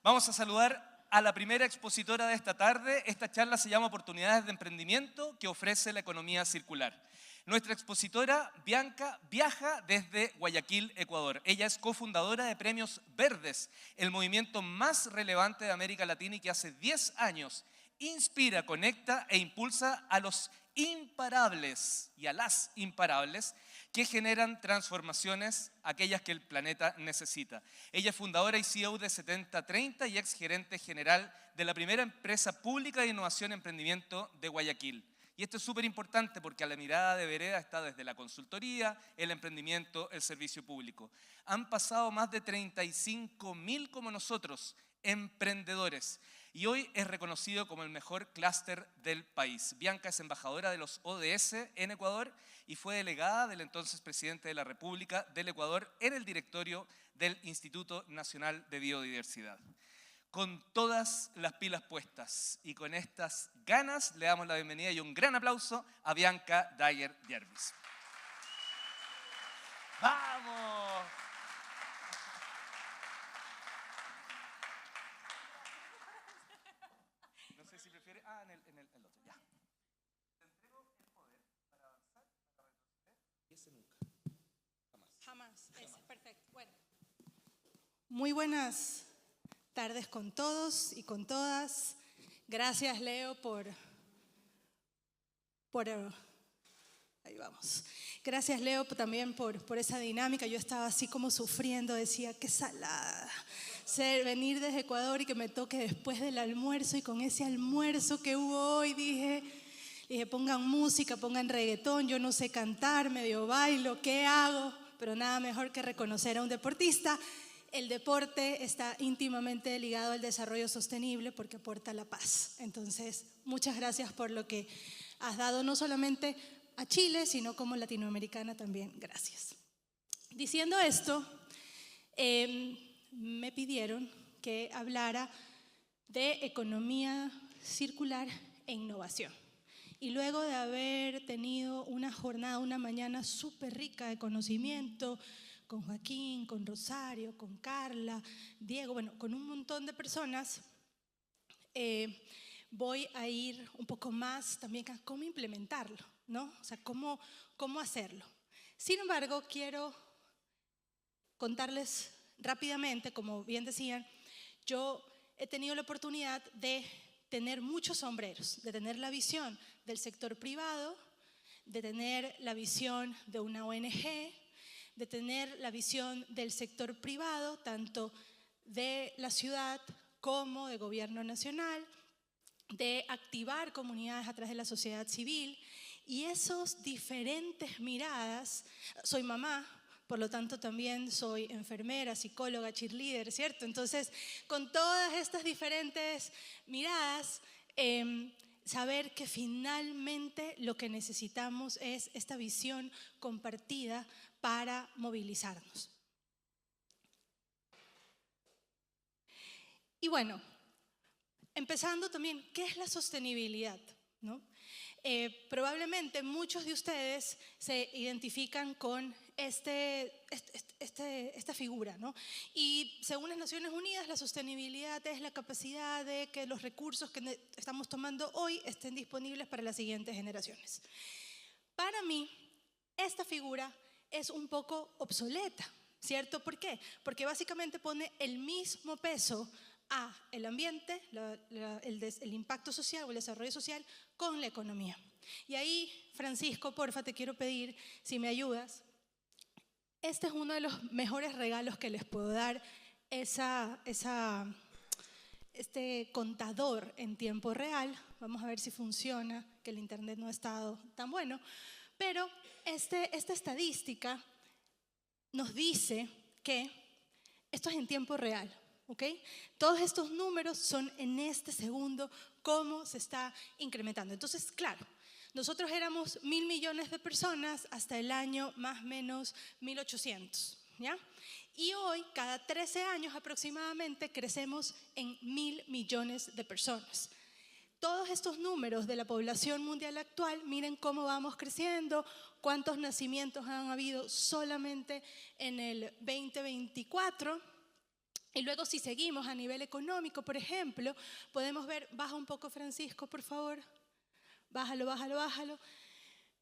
Vamos a saludar a la primera expositora de esta tarde. Esta charla se llama Oportunidades de Emprendimiento que ofrece la economía circular. Nuestra expositora, Bianca, viaja desde Guayaquil, Ecuador. Ella es cofundadora de Premios Verdes, el movimiento más relevante de América Latina y que hace 10 años inspira, conecta e impulsa a los imparables y a las imparables que generan transformaciones, aquellas que el planeta necesita. Ella es fundadora y CEO de 7030 y ex gerente general de la primera empresa pública de innovación y emprendimiento de Guayaquil. Y esto es súper importante porque a la mirada de Vereda está desde la consultoría, el emprendimiento, el servicio público. Han pasado más de 35.000 como nosotros, emprendedores. Y hoy es reconocido como el mejor clúster del país. Bianca es embajadora de los ODS en Ecuador y fue delegada del entonces presidente de la República del Ecuador en el directorio del Instituto Nacional de Biodiversidad. Con todas las pilas puestas y con estas ganas le damos la bienvenida y un gran aplauso a Bianca Dyer Jervis. ¡Vamos! No sé si prefiere... en el otro, ya. Te entrego el poder para avanzar, para retroceder y ese nunca. Jamás. Es perfecto. Bueno. Muy buenas tardes con todos y con todas. Gracias, Leo, por ahí vamos. Gracias, Leo, también por esa dinámica. Yo estaba así como sufriendo, decía, qué salada. Venir desde Ecuador y que me toque después del almuerzo, y con ese almuerzo que hubo hoy dije, pongan música, pongan reggaetón, yo no sé cantar, medio bailo, ¿qué hago? Pero nada mejor que reconocer a un deportista. El deporte está íntimamente ligado al desarrollo sostenible porque aporta la paz. Entonces, muchas gracias por lo que has dado no solamente a Chile, sino como latinoamericana también. Gracias. Diciendo esto, me pidieron que hablara de economía circular e innovación. Y luego de haber tenido una jornada, una mañana súper rica de conocimiento, con Joaquín, con Rosario, con Carla, Diego, bueno, con un montón de personas, voy a ir un poco más también a cómo implementarlo, ¿no? O sea, cómo hacerlo. Sin embargo, quiero contarles rápidamente, como bien decían, yo he tenido la oportunidad de tener muchos sombreros, de tener la visión del sector privado, de tener la visión de una ONG, de tener la visión del sector privado, tanto de la ciudad como de gobierno nacional, de activar comunidades a través de la sociedad civil, y esas diferentes miradas. Soy mamá, por lo tanto también soy enfermera, psicóloga, cheerleader, ¿cierto? Entonces, con todas estas diferentes miradas, saber que finalmente lo que necesitamos es esta visión compartida para movilizarnos. Y bueno, empezando también, ¿qué es la sostenibilidad? ¿No? Probablemente muchos de ustedes se identifican con esta figura, ¿no? Y según las Naciones Unidas, la sostenibilidad es la capacidad de que los recursos que estamos tomando hoy estén disponibles para las siguientes generaciones. Para mí, esta figura es un poco obsoleta, ¿cierto? ¿Por qué? Porque básicamente pone el mismo peso a el ambiente, el impacto social o el desarrollo social con la economía. Y ahí, Francisco, porfa, te quiero pedir si me ayudas. Este es uno de los mejores regalos que les puedo dar, este contador en tiempo real. Vamos a ver si funciona, que el internet no ha estado tan bueno. Pero esta estadística nos dice que esto es en tiempo real, ¿ok? Todos estos números son en este segundo cómo se está incrementando. Entonces, claro, nosotros éramos 1.000 millones de personas hasta el año más o menos 1800, ¿ya? Y hoy, cada 13 años aproximadamente, crecemos en 1.000 millones de personas. Todos estos números de la población mundial actual, miren cómo vamos creciendo, cuántos nacimientos han habido solamente en el 2024. Y luego si seguimos a nivel económico, por ejemplo, podemos ver, baja un poco Francisco, por favor, bájalo, bájalo, bájalo.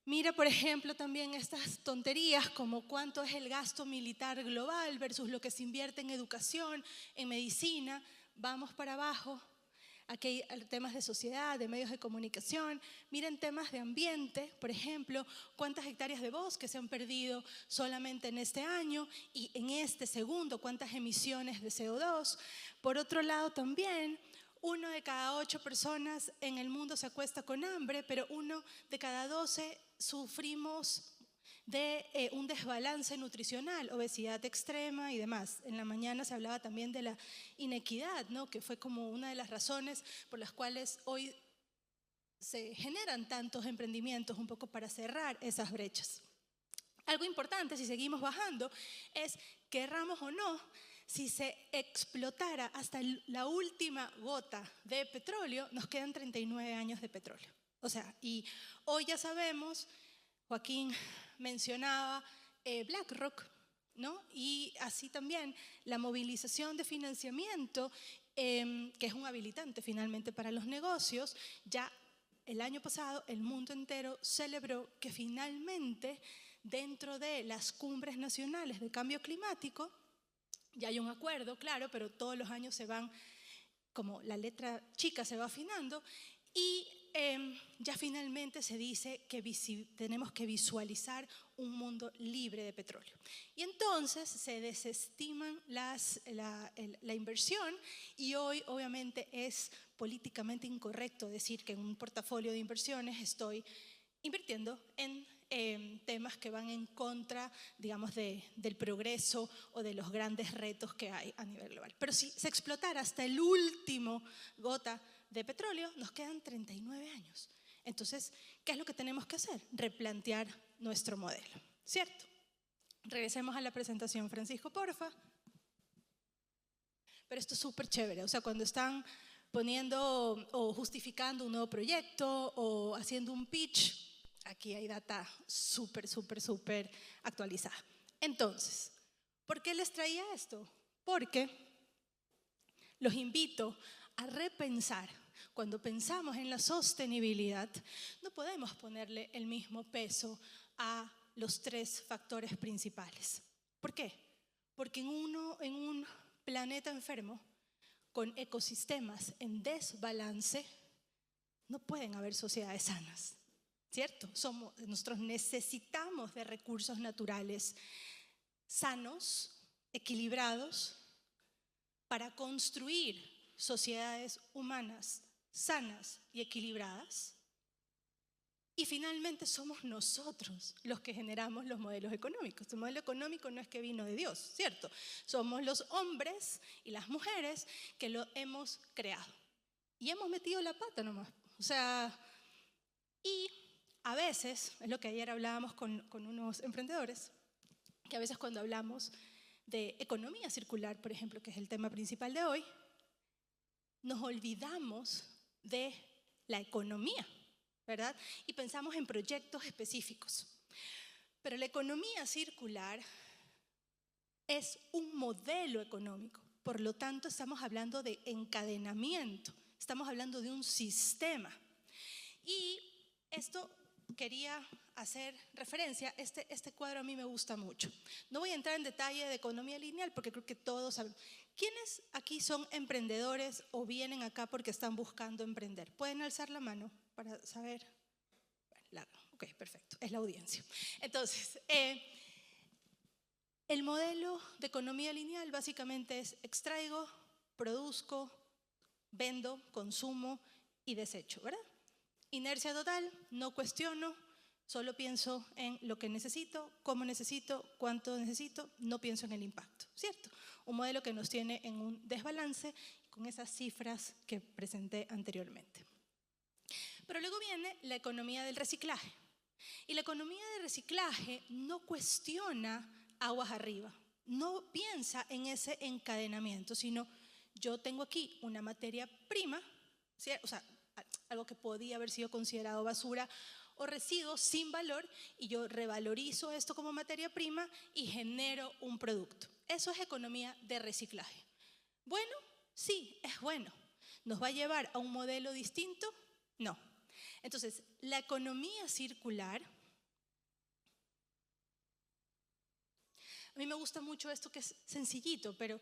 Mira, por ejemplo, también estas tonterías como cuánto es el gasto militar global versus lo que se invierte en educación, en medicina. Vamos para abajo. Aquí hay temas de sociedad, de medios de comunicación. Miren temas de ambiente, por ejemplo, cuántas hectáreas de bosque se han perdido solamente en este año y en este segundo, cuántas emisiones de CO2. Por otro lado también, 1 de cada 8 personas en el mundo se acuesta con hambre, pero 1 de cada 12 sufrimos de un desbalance nutricional, obesidad extrema y demás. En la mañana se hablaba también de la inequidad, ¿no? Que fue como una de las razones por las cuales hoy se generan tantos emprendimientos, un poco para cerrar esas brechas. Algo importante, si seguimos bajando, es, querramos o no, si se explotara hasta la última gota de petróleo, nos quedan 39 años de petróleo. O sea, y hoy ya sabemos, Joaquín mencionaba BlackRock, ¿no? Y así también la movilización de financiamiento, que es un habilitante finalmente para los negocios. Ya el año pasado el mundo entero celebró que finalmente dentro de las cumbres nacionales de cambio climático ya hay un acuerdo, claro, pero todos los años se van, como la letra chica se va afinando, y ya finalmente se dice que tenemos que visualizar un mundo libre de petróleo. Y entonces se desestiman la inversión y hoy obviamente es políticamente incorrecto decir que en un portafolio de inversiones estoy invirtiendo en temas que van en contra, digamos, del progreso o de los grandes retos que hay a nivel global. Pero si se explotara hasta el último gota de petróleo, nos quedan 39 años. Entonces, ¿qué es lo que tenemos que hacer? Replantear nuestro modelo, ¿cierto? Regresemos a la presentación, Francisco, porfa. Pero esto es súper chévere, o sea, cuando están poniendo o justificando un nuevo proyecto o haciendo un pitch, aquí hay data súper, súper, súper actualizada. Entonces, ¿por qué les traía esto? Porque los invito a repensar. Cuando pensamos en la sostenibilidad, no podemos ponerle el mismo peso a los 3 factores principales. ¿Por qué? Porque en un planeta enfermo, con ecosistemas en desbalance, no pueden haber sociedades sanas, ¿cierto? Nosotros necesitamos de recursos naturales sanos, equilibrados, para construir sociedades humanas sanas y equilibradas. Y finalmente somos nosotros los que generamos los modelos económicos. El modelo económico no es que vino de Dios, ¿cierto? Somos los hombres y las mujeres que lo hemos creado. Y hemos metido la pata nomás. O sea, y a veces, es lo que ayer hablábamos con unos emprendedores, que a veces cuando hablamos de economía circular, por ejemplo, que es el tema principal de hoy, nos olvidamos de la economía, ¿verdad? Y pensamos en proyectos específicos. Pero la economía circular es un modelo económico, por lo tanto estamos hablando de encadenamiento, estamos hablando de un sistema. Y esto quería hacer referencia, este cuadro a mí me gusta mucho. No voy a entrar en detalle de economía lineal porque creo que todos saben. ¿Quiénes aquí son emprendedores o vienen acá porque están buscando emprender? ¿Pueden alzar la mano para saber? Ok, perfecto, es la audiencia. Entonces, el modelo de economía lineal básicamente es extraigo, produzco, vendo, consumo y desecho, ¿verdad? Inercia total, no cuestiono, solo pienso en lo que necesito, cómo necesito, cuánto necesito, no pienso en el impacto, ¿cierto? Un modelo que nos tiene en un desbalance con esas cifras que presenté anteriormente. Pero luego viene la economía del reciclaje. Y la economía del reciclaje no cuestiona aguas arriba, no piensa en ese encadenamiento, sino yo tengo aquí una materia prima, ¿cierto? O sea, algo que podía haber sido considerado basura o residuo sin valor, y yo revalorizo esto como materia prima y genero un producto. Eso es economía de reciclaje. Bueno, sí, es bueno. ¿Nos va a llevar a un modelo distinto? No. Entonces, la economía circular, a mí me gusta mucho esto que es sencillito, pero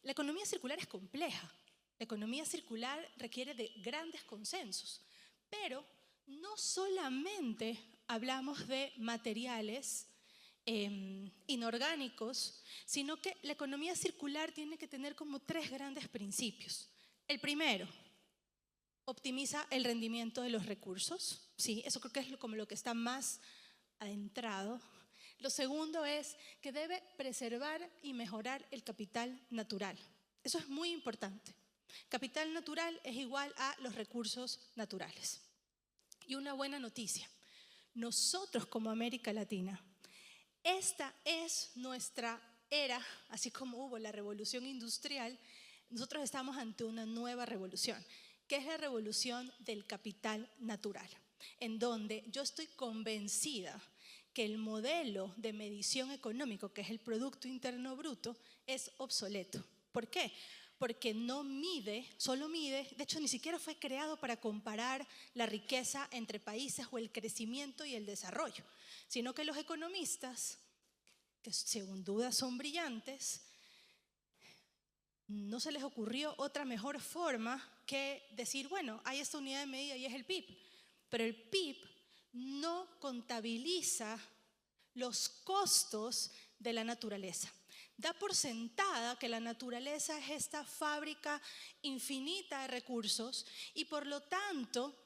la economía circular es compleja. La economía circular requiere de grandes consensos, pero no solamente hablamos de materiales inorgánicos, sino que la economía circular tiene que tener como 3 grandes principios. El primero, optimiza el rendimiento de los recursos. Sí, eso creo que es como lo que está más adentrado. Lo segundo es que debe preservar y mejorar el capital natural. Eso es muy importante. Capital natural es igual a los recursos naturales. Y una buena noticia, nosotros como América Latina, esta es nuestra era, así como hubo la revolución industrial, nosotros estamos ante una nueva revolución, que es la revolución del capital natural, en donde yo estoy convencida que el modelo de medición económico, que es el Producto Interno Bruto, es obsoleto. ¿Por qué? Porque no mide, solo mide, de hecho ni siquiera fue creado para comparar la riqueza entre países o el crecimiento y el desarrollo, sino que los economistas, que según dudas son brillantes, no se les ocurrió otra mejor forma que decir, bueno, hay esta unidad de medida y es el PIB, pero el PIB no contabiliza los costos de la naturaleza. Da por sentada que la naturaleza es esta fábrica infinita de recursos y por lo tanto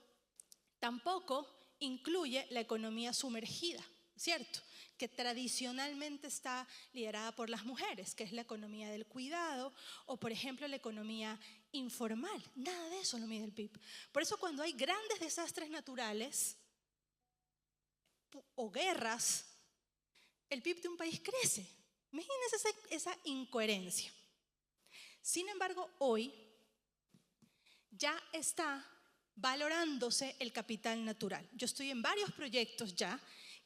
tampoco incluye la economía sumergida, ¿cierto? Que tradicionalmente está liderada por las mujeres, que es la economía del cuidado o por ejemplo la economía informal. Nada de eso lo mide el PIB. Por eso cuando hay grandes desastres naturales o guerras, el PIB de un país crece. Imagínense esa incoherencia. Sin embargo, hoy ya está valorándose el capital natural. Yo estoy en varios proyectos ya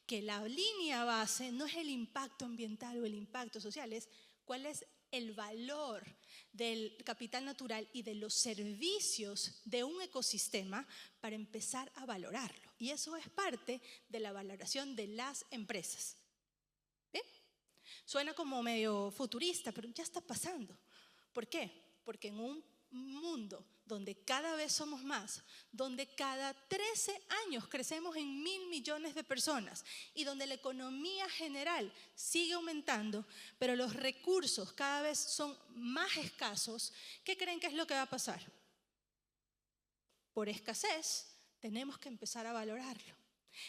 que la línea base no es el impacto ambiental o el impacto social, es cuál es el valor del capital natural y de los servicios de un ecosistema para empezar a valorarlo. Y eso es parte de la valoración de las empresas. ¿Bien? Suena como medio futurista, pero ya está pasando. ¿Por qué? Porque en un mundo donde cada vez somos más, donde cada 13 años crecemos en 1.000 millones de personas y donde la economía general sigue aumentando, pero los recursos cada vez son más escasos, ¿qué creen que es lo que va a pasar? Por escasez tenemos que empezar a valorarlo.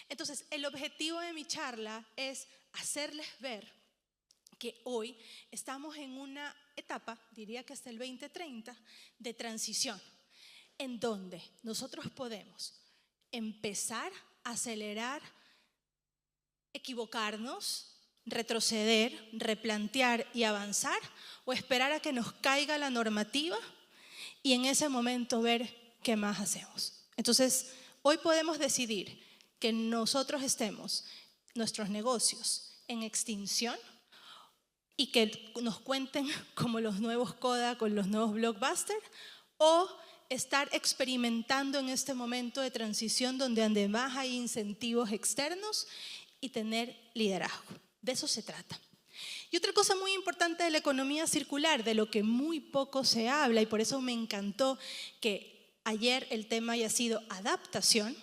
Entonces, el objetivo de mi charla es hacerles ver que hoy estamos en una etapa, diría que hasta el 2030, de transición, en donde nosotros podemos empezar a acelerar, equivocarnos, retroceder, replantear y avanzar, o esperar a que nos caiga la normativa y en ese momento ver qué más hacemos. Entonces, hoy podemos decidir que nosotros estemos, nuestros negocios, en extinción, y que nos cuenten como los nuevos Kodak con los nuevos Blockbuster, o estar experimentando en este momento de transición donde además hay incentivos externos y tener liderazgo. De eso se trata. Y otra cosa muy importante de la economía circular, de lo que muy poco se habla, y por eso me encantó que ayer el tema haya sido adaptación,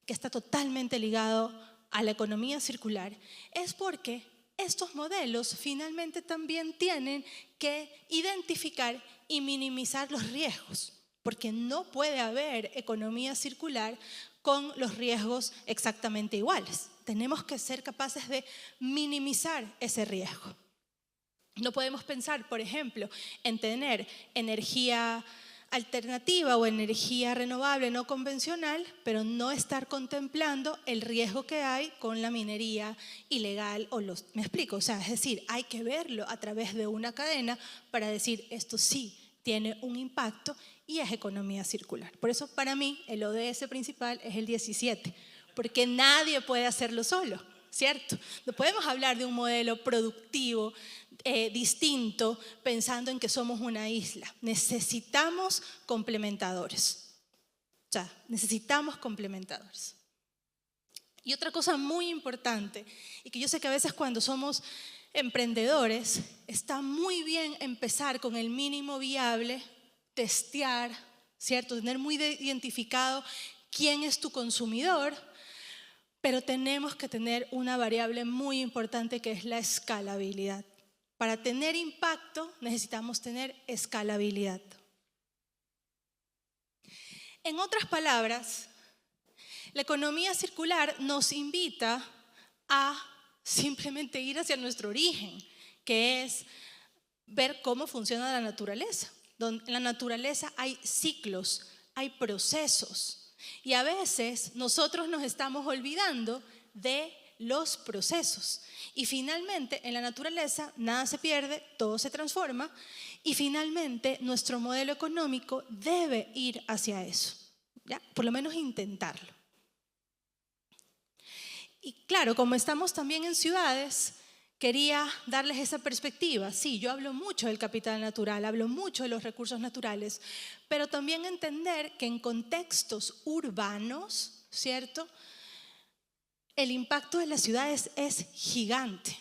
que está totalmente ligado a la economía circular, es porque estos modelos finalmente también tienen que identificar y minimizar los riesgos, porque no puede haber economía circular con los riesgos exactamente iguales. Tenemos que ser capaces de minimizar ese riesgo. No podemos pensar, por ejemplo, en tener energía alternativa o energía renovable no convencional, pero no estar contemplando el riesgo que hay con la minería ilegal ¿me explico? O sea, es decir, hay que verlo a través de una cadena para decir esto sí tiene un impacto y es economía circular. Por eso para mí el ODS principal es el 17, porque nadie puede hacerlo solo, ¿cierto? No podemos hablar de un modelo productivo distinto pensando en que somos una isla. Necesitamos complementadores. O sea, necesitamos complementadores. Y otra cosa muy importante, y que yo sé que a veces cuando somos emprendedores, está muy bien empezar con el mínimo viable, testear, ¿cierto? Tener muy identificado quién es tu consumidor, pero tenemos que tener una variable muy importante que es la escalabilidad. Para tener impacto necesitamos tener escalabilidad. En otras palabras, la economía circular nos invita a simplemente ir hacia nuestro origen, que es ver cómo funciona la naturaleza. En la naturaleza hay ciclos, hay procesos, y a veces nosotros nos estamos olvidando de los procesos. Y finalmente, en la naturaleza nada se pierde, todo se transforma, y finalmente nuestro modelo económico debe ir hacia eso, ¿ya? Por lo menos intentarlo. Y claro, como estamos también en ciudades, quería darles esa perspectiva. Sí, yo hablo mucho del capital natural, hablo mucho de los recursos naturales, pero también entender que en contextos urbanos, ¿cierto?, el impacto de las ciudades es gigante.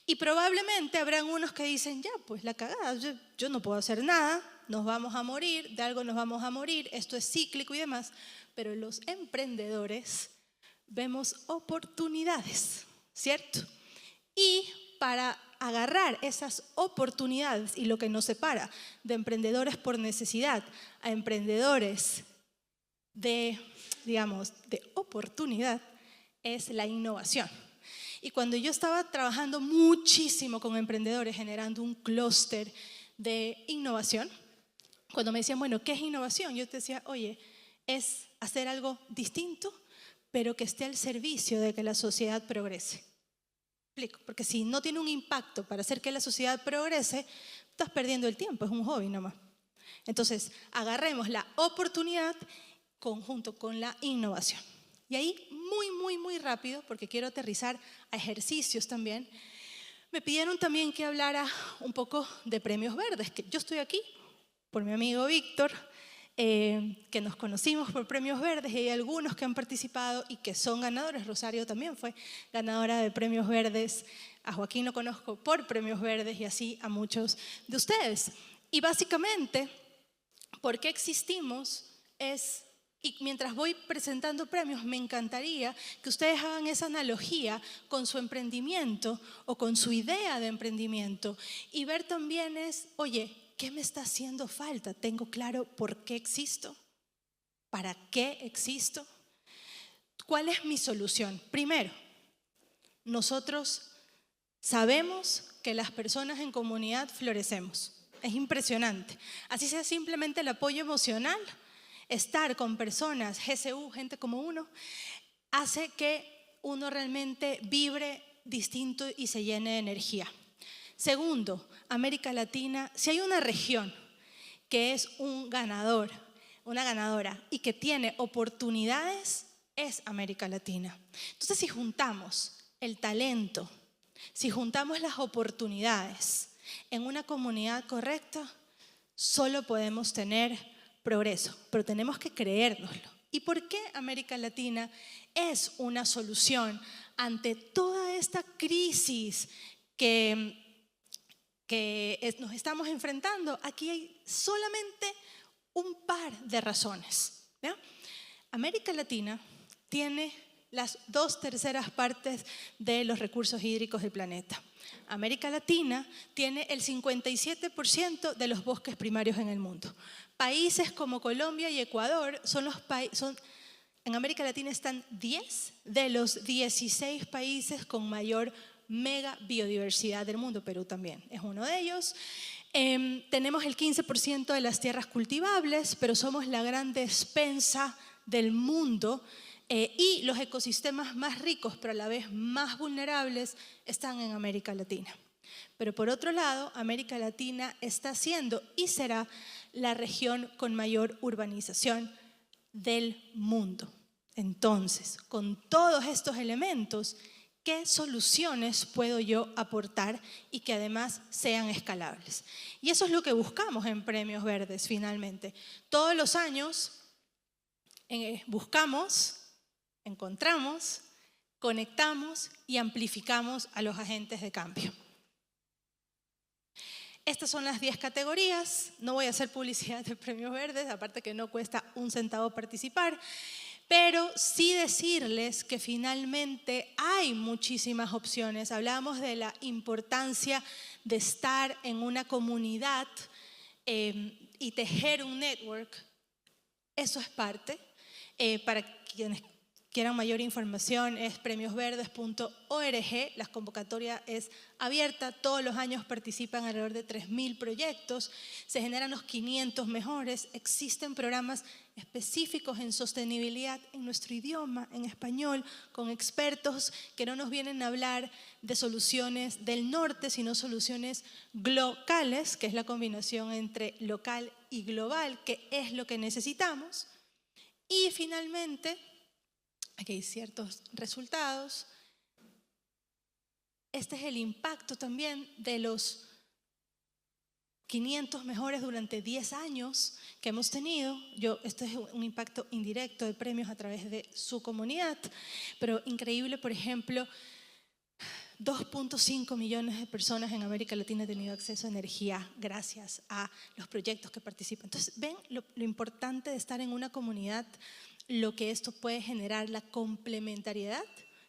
Y probablemente habrán unos que dicen, ya, pues la cagada, yo no puedo hacer nada, nos vamos a morir, de algo nos vamos a morir, esto es cíclico y demás. Pero los emprendedores vemos oportunidades, ¿cierto? Y para agarrar esas oportunidades, y lo que nos separa de emprendedores por necesidad a emprendedores de oportunidad, es la innovación. Y cuando yo estaba trabajando muchísimo con emprendedores, generando un clúster de innovación, cuando me decían, bueno, ¿qué es innovación? Yo te decía, oye, es hacer algo distinto, pero que esté al servicio de que la sociedad progrese. Explico, porque si no tiene un impacto para hacer que la sociedad progrese, estás perdiendo el tiempo, es un hobby nomás. Entonces, agarremos la oportunidad conjunto con la innovación. Y ahí, muy rápido, porque quiero aterrizar a ejercicios también, me pidieron también que hablara un poco de premios verdes, que yo estoy aquí por mi amigo Víctor, que nos conocimos por premios verdes, y hay algunos que han participado y que son ganadores. Rosario también fue ganadora de premios verdes, a Joaquín lo conozco por premios verdes y así a muchos de ustedes. Y básicamente, ¿por qué existimos? Y mientras voy presentando premios, me encantaría que ustedes hagan esa analogía con su emprendimiento o con su idea de emprendimiento y ver también oye, ¿qué me está haciendo falta? ¿Tengo claro por qué existo? ¿Para qué existo? ¿Cuál es mi solución? Primero, nosotros sabemos que las personas en comunidad florecemos. Es impresionante. Así sea simplemente el apoyo emocional, estar con personas, GCU, gente como uno, hace que uno realmente vibre distinto y se llene de energía. Segundo, América Latina, si hay una región que es un ganador, una ganadora y que tiene oportunidades, es América Latina. Entonces, si juntamos el talento, si juntamos las oportunidades en una comunidad correcta, solo podemos tener progreso, pero tenemos que creérnoslo. ¿Y por qué América Latina es una solución ante toda esta crisis que nos estamos enfrentando? Aquí hay solamente un par de razones, ¿ya? América Latina tiene las 2/3 partes de los recursos hídricos del planeta. América Latina tiene el 57% de los bosques primarios en el mundo. Países como Colombia y Ecuador en América Latina están 10 de los 16 países con mayor mega biodiversidad del mundo. Perú también es uno de ellos. Tenemos el 15% de las tierras cultivables, pero somos la gran despensa del mundo. Y los ecosistemas más ricos, pero a la vez más vulnerables, están en América Latina. Pero por otro lado, América Latina está siendo y será la región con mayor urbanización del mundo. Entonces, con todos estos elementos, qué soluciones puedo yo aportar y que además sean escalables. Y eso es lo que buscamos en Premios Verdes finalmente. Todos los años buscamos, encontramos, conectamos y amplificamos a los agentes de cambio. Estas son las 10 categorías. No voy a hacer publicidad de Premios Verdes, aparte que no cuesta un centavo participar, pero sí decirles que finalmente hay muchísimas opciones. Hablamos de la importancia de estar en una comunidad y tejer un network. Eso es parte. Para quienes quieran mayor información es premiosverdes.org. La convocatoria es abierta, todos los años participan alrededor de 3.000 proyectos, se generan los 500 mejores, existen programas específicos en sostenibilidad en nuestro idioma, en español, con expertos que no nos vienen a hablar de soluciones del norte, sino soluciones globales, que es la combinación entre local y global, que es lo que necesitamos. Y finalmente, aquí hay ciertos resultados. Este es el impacto también de los 500 mejores durante 10 años que hemos tenido. Esto es un impacto indirecto de premios a través de su comunidad, pero increíble, por ejemplo, 2.5 millones de personas en América Latina han tenido acceso a energía gracias a los proyectos que participan. Entonces, ven lo importante de estar en una comunidad, lo que esto puede generar, la complementariedad.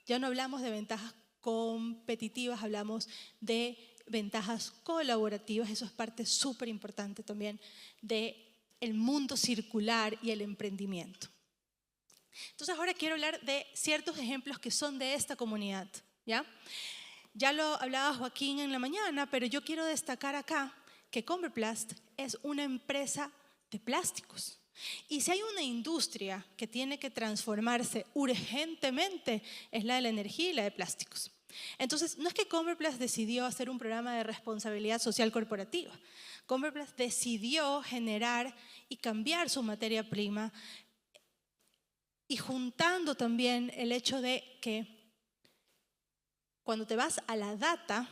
Ya no hablamos de ventajas competitivas, hablamos de ventajas colaborativas. Eso es parte súper importante también del mundo circular y el emprendimiento. Entonces ahora quiero hablar de ciertos ejemplos que son de esta comunidad, ¿ya? Ya lo hablaba Joaquín en la mañana, pero yo quiero destacar acá que Converplast es una empresa de plásticos. Y si hay una industria que tiene que transformarse urgentemente, es la de la energía y la de plásticos. Entonces, no es que Converplast decidió hacer un programa de responsabilidad social corporativa. Converplast decidió generar y cambiar su materia prima, y juntando también el hecho de que cuando te vas a la data,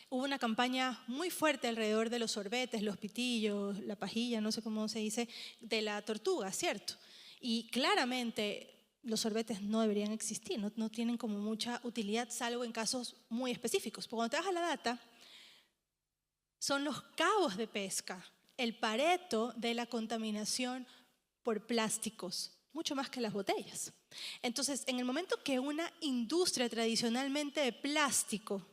hubo una campaña muy fuerte alrededor de los sorbetes, los pitillos, la pajilla, no sé cómo se dice, de la tortuga, ¿cierto? Y claramente los sorbetes no deberían existir, no tienen como mucha utilidad, salvo en casos muy específicos. Pero cuando te vas a la data, son los cabos de pesca, el Pareto de la contaminación por plásticos, mucho más que las botellas. Entonces, en el momento que una industria tradicionalmente de plástico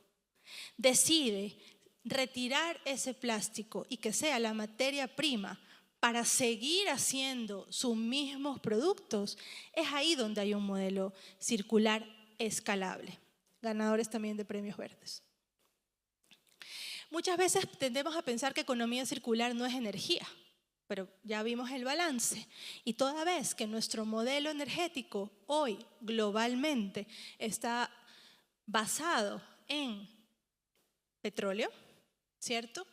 decide retirar ese plástico y que sea la materia prima para seguir haciendo sus mismos productos, es ahí donde hay un modelo circular escalable. Ganadores también de Premios Verdes. Muchas veces tendemos a pensar que economía circular no es energía, pero ya vimos el balance. Y toda vez que nuestro modelo energético hoy globalmente está basado en petróleo, ¿cierto?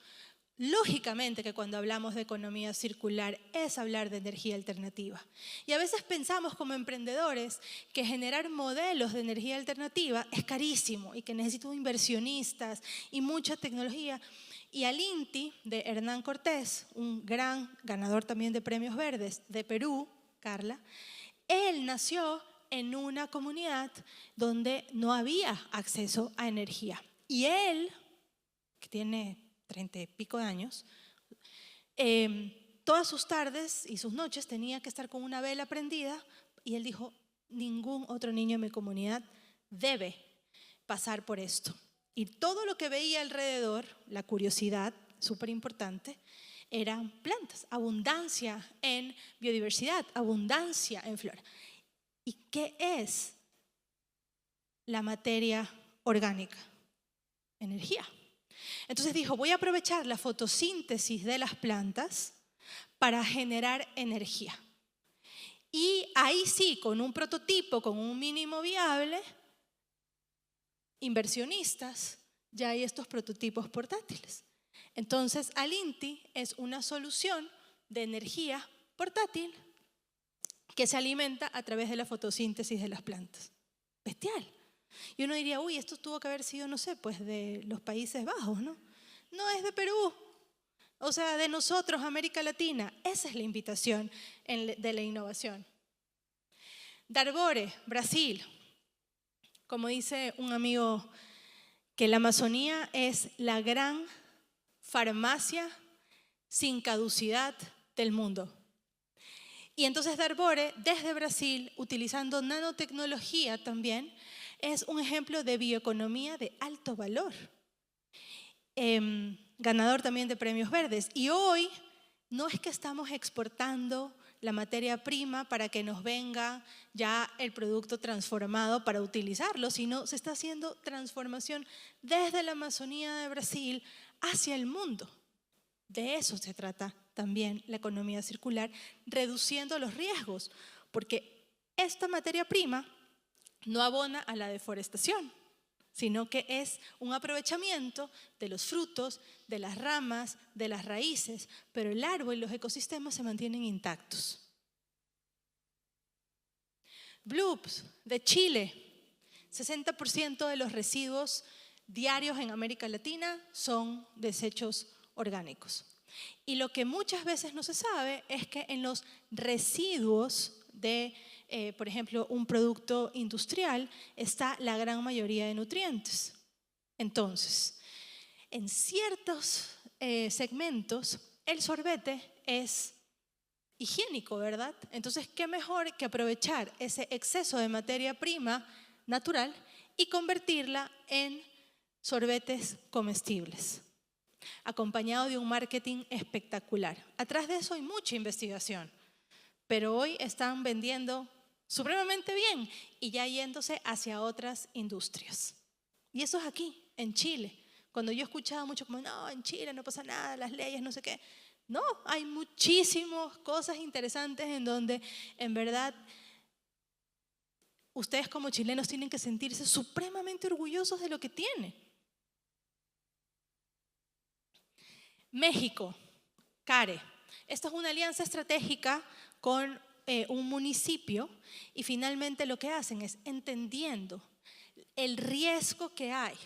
Lógicamente que cuando hablamos de economía circular es hablar de energía alternativa. Y a veces pensamos como emprendedores que generar modelos de energía alternativa es carísimo y que necesito inversionistas y mucha tecnología. Y al INTI de Hernán Cortés, un gran ganador también de Premios Verdes de Perú, Carla, él nació en una comunidad donde no había acceso a energía. Y él, que tiene 30 y pico de años, todas sus tardes y sus noches tenía que estar con una vela prendida, y él dijo: ningún otro niño en mi comunidad debe pasar por esto. Y todo lo que veía alrededor, la curiosidad, súper importante, eran plantas, abundancia en biodiversidad, abundancia en flora. ¿Y qué es la materia orgánica? Energía. Entonces dijo: voy a aprovechar la fotosíntesis de las plantas para generar energía. Y ahí sí, con un prototipo, con un mínimo viable, inversionistas, ya hay estos prototipos portátiles. Entonces, Alinti es una solución de energía portátil que se alimenta a través de la fotosíntesis de las plantas. Bestial. Y uno diría, uy, esto tuvo que haber sido, no sé, pues de los Países Bajos, ¿no? No, es de Perú. O sea, de nosotros, América Latina. Esa es la invitación de la innovación. Darbore, Brasil. Como dice un amigo, que la Amazonía es la gran farmacia sin caducidad del mundo. Y entonces Darbore, desde Brasil, utilizando nanotecnología también, es un ejemplo de bioeconomía de alto valor. Ganador también de premios verdes. Y hoy no es que estamos exportando la materia prima para que nos venga ya el producto transformado para utilizarlo, sino se está haciendo transformación desde la Amazonía de Brasil hacia el mundo. De eso se trata también la economía circular, reduciendo los riesgos, porque esta materia prima no abona a la deforestación, sino que es un aprovechamiento de los frutos, de las ramas, de las raíces, pero el árbol y los ecosistemas se mantienen intactos. Bloops, de Chile, 60% de los residuos diarios en América Latina son desechos orgánicos. Y lo que muchas veces no se sabe es que en los residuos de, por ejemplo, un producto industrial está la gran mayoría de nutrientes. Entonces, en ciertos segmentos, el sorbete es higiénico, ¿verdad? Entonces, ¿qué mejor que aprovechar ese exceso de materia prima natural y convertirla en sorbetes comestibles, acompañado de un marketing espectacular? Atrás de eso hay mucha investigación, pero hoy están vendiendo supremamente bien y ya yéndose hacia otras industrias. Y eso es aquí, en Chile. Cuando yo he escuchado mucho como, no, en Chile no pasa nada, las leyes, no sé qué. No, hay muchísimas cosas interesantes en donde en verdad ustedes como chilenos tienen que sentirse supremamente orgullosos de lo que tienen. México, CARE. Esta es una alianza estratégica con un municipio y finalmente lo que hacen es entendiendo el riesgo que hay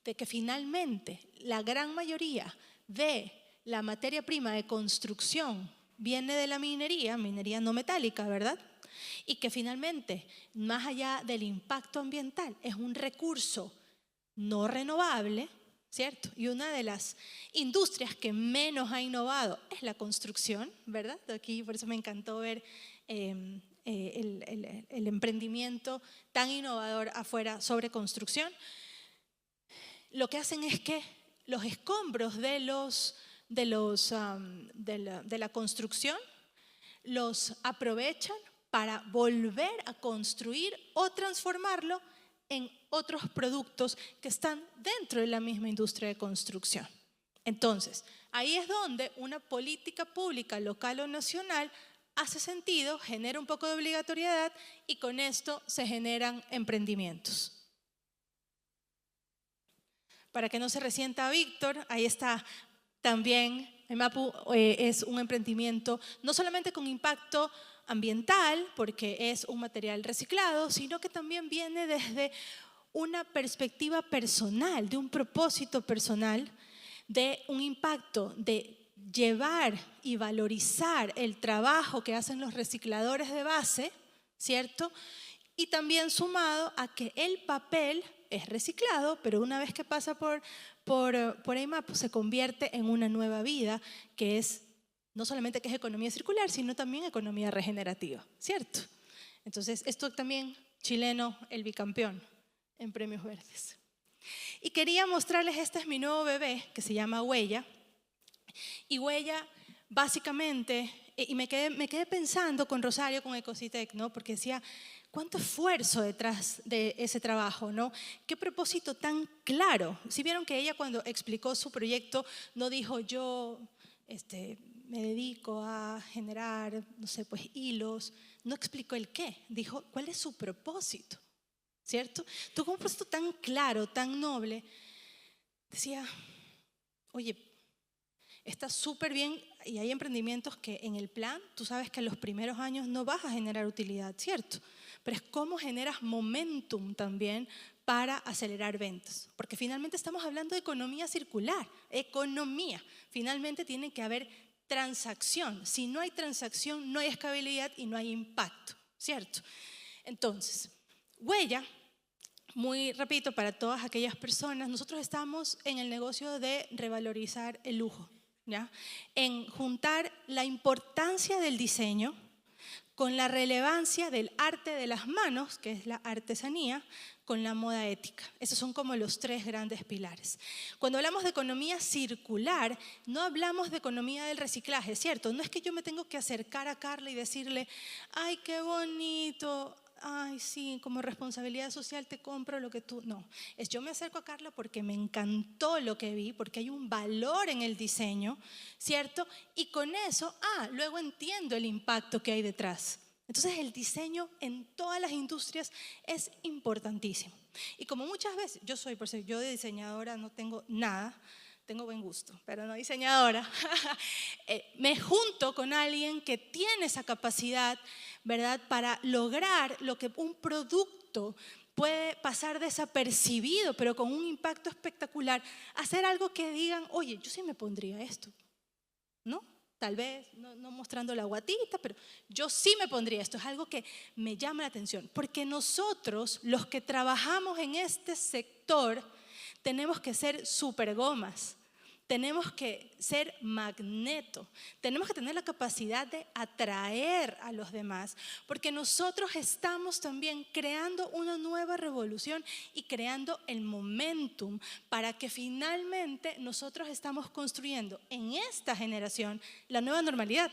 de que finalmente la gran mayoría de la materia prima de construcción viene de la minería no metálica, ¿verdad? Y que finalmente, más allá del impacto ambiental, es un recurso no renovable, ¿cierto? Y una de las industrias que menos ha innovado es la construcción, ¿verdad? Aquí por eso me encantó ver el emprendimiento tan innovador afuera sobre construcción. Lo que hacen es que los escombros de la construcción los aprovechan para volver a construir o transformarlo en otros productos que están dentro de la misma industria de construcción. Entonces, ahí es donde una política pública local o nacional hace sentido, genera un poco de obligatoriedad y con esto se generan emprendimientos. Para que no se resienta Víctor, ahí está también. Mapu es un emprendimiento no solamente con impacto ambiental, porque es un material reciclado, sino que también viene desde una perspectiva personal, de un propósito personal, de un impacto de llevar y valorizar el trabajo que hacen los recicladores de base, ¿cierto? Y también sumado a que el papel es reciclado, pero una vez que pasa por AIMAP se convierte en una nueva vida, que es no solamente que es economía circular, sino también economía regenerativa, ¿cierto? Entonces, esto también chileno, el bicampeón en premios verdes. Y quería mostrarles, este es mi nuevo bebé, que se llama Huella. Y Huella, básicamente, y me quedé pensando con Rosario, con Ecositec, ¿no? Porque decía, ¿cuánto esfuerzo detrás de ese trabajo, ¿no? ¿Qué propósito tan claro? Si vieron que ella cuando explicó su proyecto no dijo yo me dedico a generar, no sé, pues hilos, no explicó el qué, dijo cuál es su propósito, ¿cierto? Tuvo un propósito tan claro, tan noble, decía, oye, está súper bien y hay emprendimientos que en el plan, tú sabes que en los primeros años no vas a generar utilidad, ¿cierto? pero es cómo generas momentum también para acelerar ventas. Porque finalmente estamos hablando de economía circular, economía. Finalmente tiene que haber transacción. Si no hay transacción, no hay escalabilidad y no hay impacto, ¿cierto? Entonces, huella, muy repito, para todas aquellas personas, nosotros estamos en el negocio de revalorizar el lujo, ¿ya? En juntar la importancia del diseño con la relevancia del arte de las manos, que es la artesanía, con la moda ética. Esos son como los tres grandes pilares. Cuando hablamos de economía circular, no hablamos de economía del reciclaje, ¿cierto? No es que yo me tengo que acercar a Carla y decirle, ay, qué bonito, ay, sí, como responsabilidad social te compro lo que tú… No, es yo me acerco a Carla porque me encantó lo que vi, porque hay un valor en el diseño, ¿cierto? Y con eso, luego entiendo el impacto que hay detrás. Entonces el diseño en todas las industrias es importantísimo. Y como muchas veces, yo de diseñadora no tengo nada, tengo buen gusto, pero no diseñadora, me junto con alguien que tiene esa capacidad, ¿verdad?, para lograr lo que un producto puede pasar desapercibido, pero con un impacto espectacular, hacer algo que digan, oye, yo sí me pondría esto, ¿no? Tal vez no mostrando la guatita, pero yo sí me pondría esto. Es algo que me llama la atención, porque nosotros, los que trabajamos en este sector, tenemos que ser super gomas, tenemos que ser magneto, tenemos que tener la capacidad de atraer a los demás, porque nosotros estamos también creando una nueva revolución y creando el momentum para que finalmente nosotros estamos construyendo en esta generación la nueva normalidad.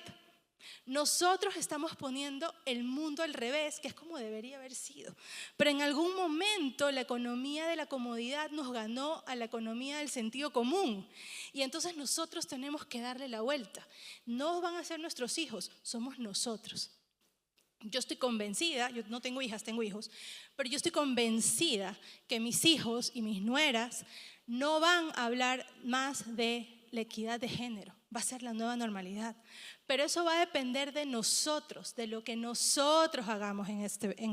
Nosotros estamos poniendo el mundo al revés, que es como debería haber sido. Pero en algún momento la economía de la comodidad nos ganó a la economía del sentido común. Y entonces nosotros tenemos que darle la vuelta. No van a ser nuestros hijos, somos nosotros. Yo estoy convencida, yo no tengo hijas, tengo hijos, pero yo estoy convencida que mis hijos y mis nueras no van a hablar más de la equidad de género, va a ser la nueva normalidad. Pero eso va a depender de nosotros, de lo que nosotros hagamos en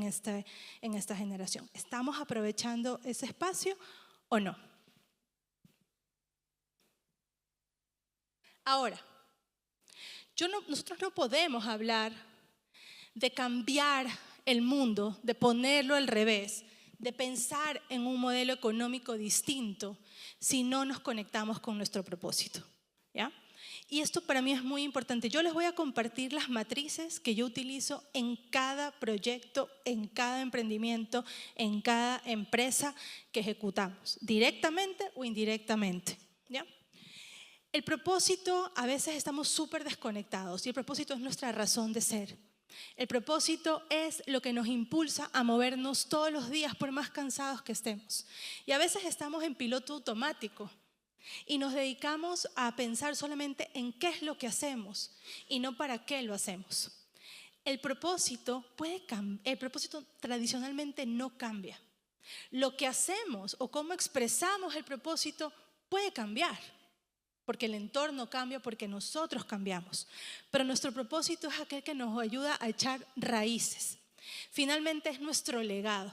esta generación. ¿Estamos aprovechando ese espacio o no? Ahora, nosotros no podemos hablar de cambiar el mundo, de ponerlo al revés, de pensar en un modelo económico distinto si no nos conectamos con nuestro propósito, ¿ya? Y esto para mí es muy importante. Yo les voy a compartir las matrices que yo utilizo en cada proyecto, en cada emprendimiento, en cada empresa que ejecutamos, directamente o indirectamente, ¿ya? El propósito, a veces estamos súper desconectados y el propósito es nuestra razón de ser. El propósito es lo que nos impulsa a movernos todos los días por más cansados que estemos. Y a veces estamos en piloto automático y nos dedicamos a pensar solamente en qué es lo que hacemos y no para qué lo hacemos. El propósito tradicionalmente no cambia. Lo que hacemos o cómo expresamos el propósito puede cambiar. Porque el entorno cambia, porque nosotros cambiamos. Pero nuestro propósito es aquel que nos ayuda a echar raíces. Finalmente es nuestro legado.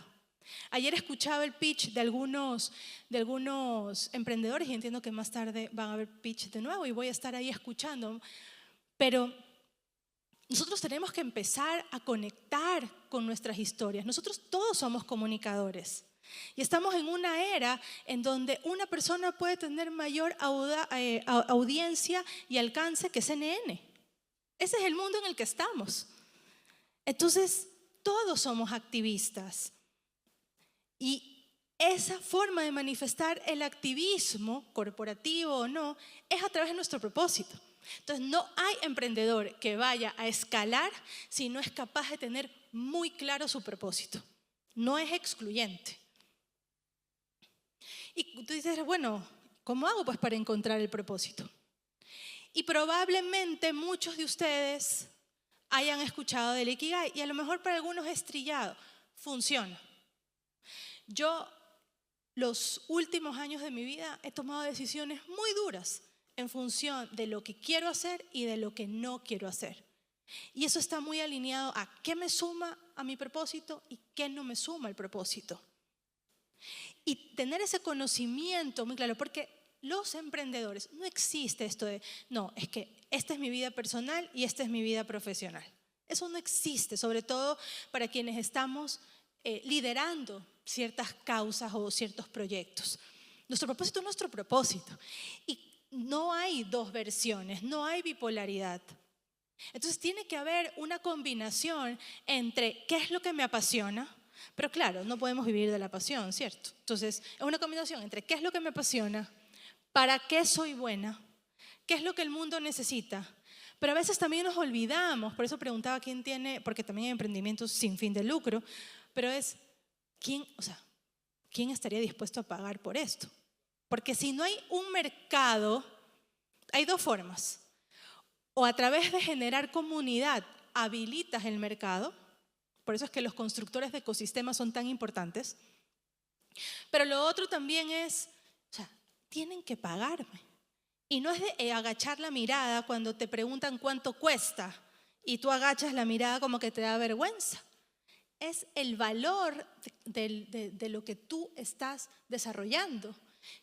Ayer escuchaba el pitch de algunos emprendedores y entiendo que más tarde van a haber pitch de nuevo y voy a estar ahí escuchando. Pero nosotros tenemos que empezar a conectar con nuestras historias. Nosotros todos somos comunicadores. Y estamos en una era en donde una persona puede tener mayor audiencia y alcance que CNN. Ese es el mundo en el que estamos. Entonces, todos somos activistas. Y esa forma de manifestar el activismo, corporativo o no, es a través de nuestro propósito. Entonces, no hay emprendedor que vaya a escalar si no es capaz de tener muy claro su propósito. No es excluyente. Y tú dices, bueno, ¿cómo hago pues para encontrar el propósito? Y probablemente muchos de ustedes hayan escuchado del Ikigai y a lo mejor para algunos es trillado. Funciona. Yo los últimos años de mi vida he tomado decisiones muy duras en función de lo que quiero hacer y de lo que no quiero hacer. Y eso está muy alineado a qué me suma a mi propósito y qué no me suma al propósito. Y tener ese conocimiento muy claro, porque los emprendedores, no existe esto de, no, es que esta es mi vida personal y esta es mi vida profesional. Eso no existe, sobre todo para quienes estamos liderando ciertas causas o ciertos proyectos. Nuestro propósito es nuestro propósito. Y no hay dos versiones, no hay bipolaridad. Entonces tiene que haber una combinación entre qué es lo que me apasiona, pero claro, no podemos vivir de la pasión, ¿cierto? Entonces es una combinación entre qué es lo que me apasiona, para qué soy buena, qué es lo que el mundo necesita. Pero a veces también nos olvidamos, por eso preguntaba quién tiene, porque también hay emprendimientos sin fin de lucro, pero es ¿quién estaría dispuesto a pagar por esto? Porque si no hay un mercado, hay dos formas. O a través de generar comunidad habilitas el mercado, por eso es que los constructores de ecosistemas son tan importantes, pero lo otro también es, tienen que pagarme. Y no es de agachar la mirada cuando te preguntan cuánto cuesta y tú agachas la mirada como que te da vergüenza. Es el valor de lo que tú estás desarrollando,